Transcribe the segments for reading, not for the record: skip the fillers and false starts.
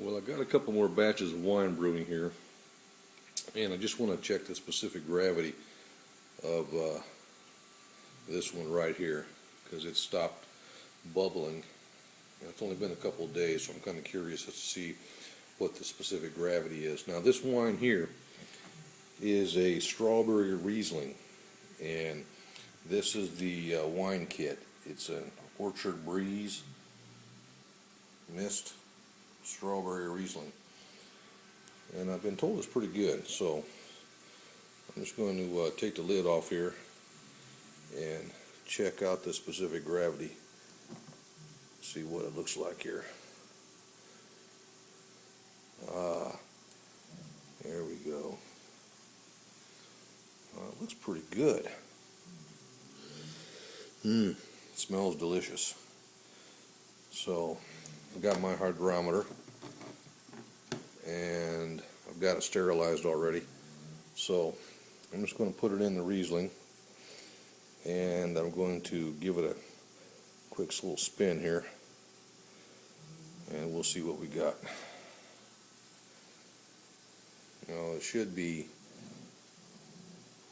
Well, I got a couple more batches of wine brewing here, and I just want to check the specific gravity of this one right here, because it stopped bubbling. And it's only been a couple of days, so I'm kind of curious as to see what the specific gravity is. Now, this wine here is a strawberry Riesling, and this is the wine kit. It's an Orchard Breeze Mist Strawberry Riesling, and I've been told it's pretty good, so I'm just going to take the lid off here and check out the specific gravity, see what it looks like here. There we go. It looks pretty good. It smells delicious. So I've got my hydrometer, and I've got it sterilized already. So I'm just going to put it in the Riesling, and I'm going to give it a quick little spin here, and we'll see what we got. You know, it should be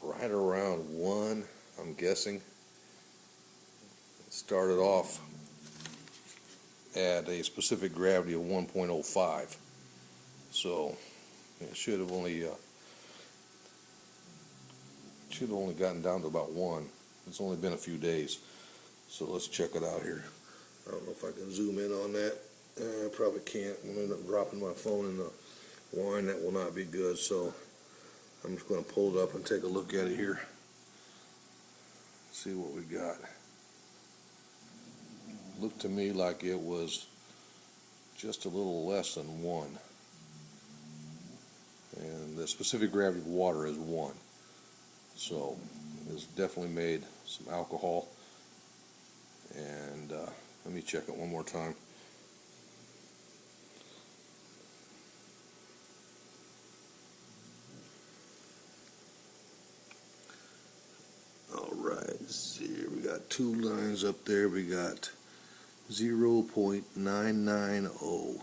right around 1, I'm guessing. It started off at a specific gravity of 1.05, so it should have only gotten down to about 1. It's only been a few days, so let's check it out here. I don't know if I can zoom in on that. I probably can't. I'm going to end up dropping my phone in the wine. That will not be good, so I'm just going to pull it up and take a look at it here, see what we got. Looked to me like it was just a little less than 1, and the specific gravity of water is 1, so it's definitely made some alcohol. And let me check it one more time. Alright, let's see here. We got 2 lines up there. We got 0.990.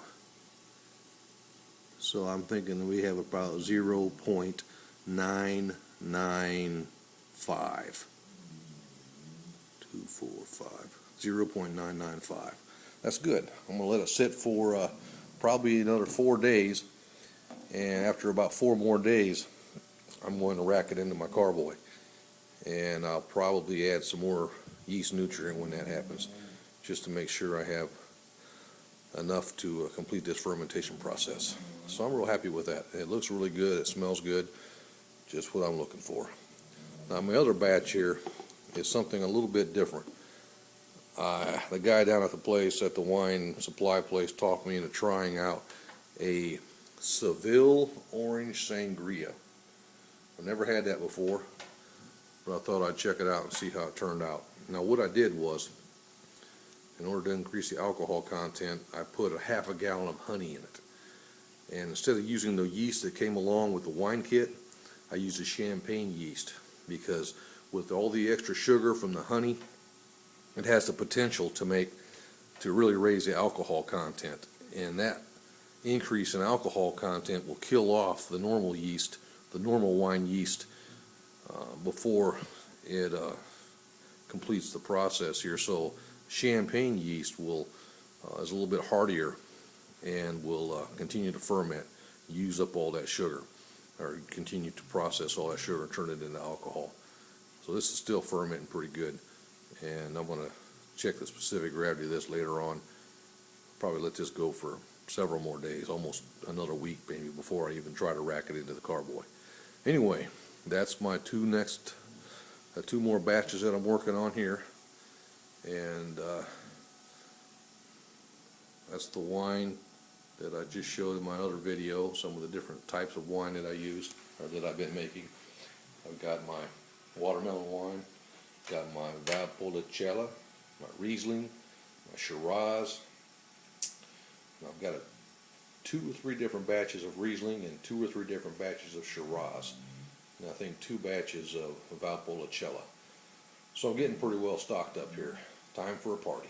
So I'm thinking we have about 0.995. 0.995. That's good. I'm going to let it sit for probably another 4 days, and after about 4 more days I'm going to rack it into my carboy, and I'll probably add some more yeast nutrient when that happens, just to make sure I have enough to complete this fermentation process. So I'm real happy with that. It looks really good. It smells good. Just what I'm looking for. Now, my other batch here is something a little bit different. The guy down at the place, at the wine supply place, talked me into trying out a Seville orange sangria. I've never had that before, but I thought I'd check it out and see how it turned out. Now, what I did was, in order to increase the alcohol content, I put a half a gallon of honey in it. And instead of using the yeast that came along with the wine kit, I used a champagne yeast, because with all the extra sugar from the honey, it has the potential to really raise the alcohol content, and that increase in alcohol content will kill off the normal yeast, the normal wine yeast, before it completes the process here. So champagne yeast is a little bit hardier and will continue to ferment, use up all that sugar, or continue to process all that sugar and turn it into alcohol. So this is still fermenting pretty good, and I'm going to check the specific gravity of this later on. Probably let this go for several more days, almost another week maybe, before I even try to rack it into the carboy. Anyway, that's my 2 more batches that I'm working on here, and that's the wine that I just showed in my other video, some of the different types of wine that I use, or that I've been making. I've got my watermelon wine, got my Valpolicella, my Riesling, my Shiraz. I've got 2 or 3 different batches of Riesling and 2 or 3 different batches of Shiraz, and I think 2 batches of Valpolicella. So I'm getting pretty well stocked up here. Time for a party.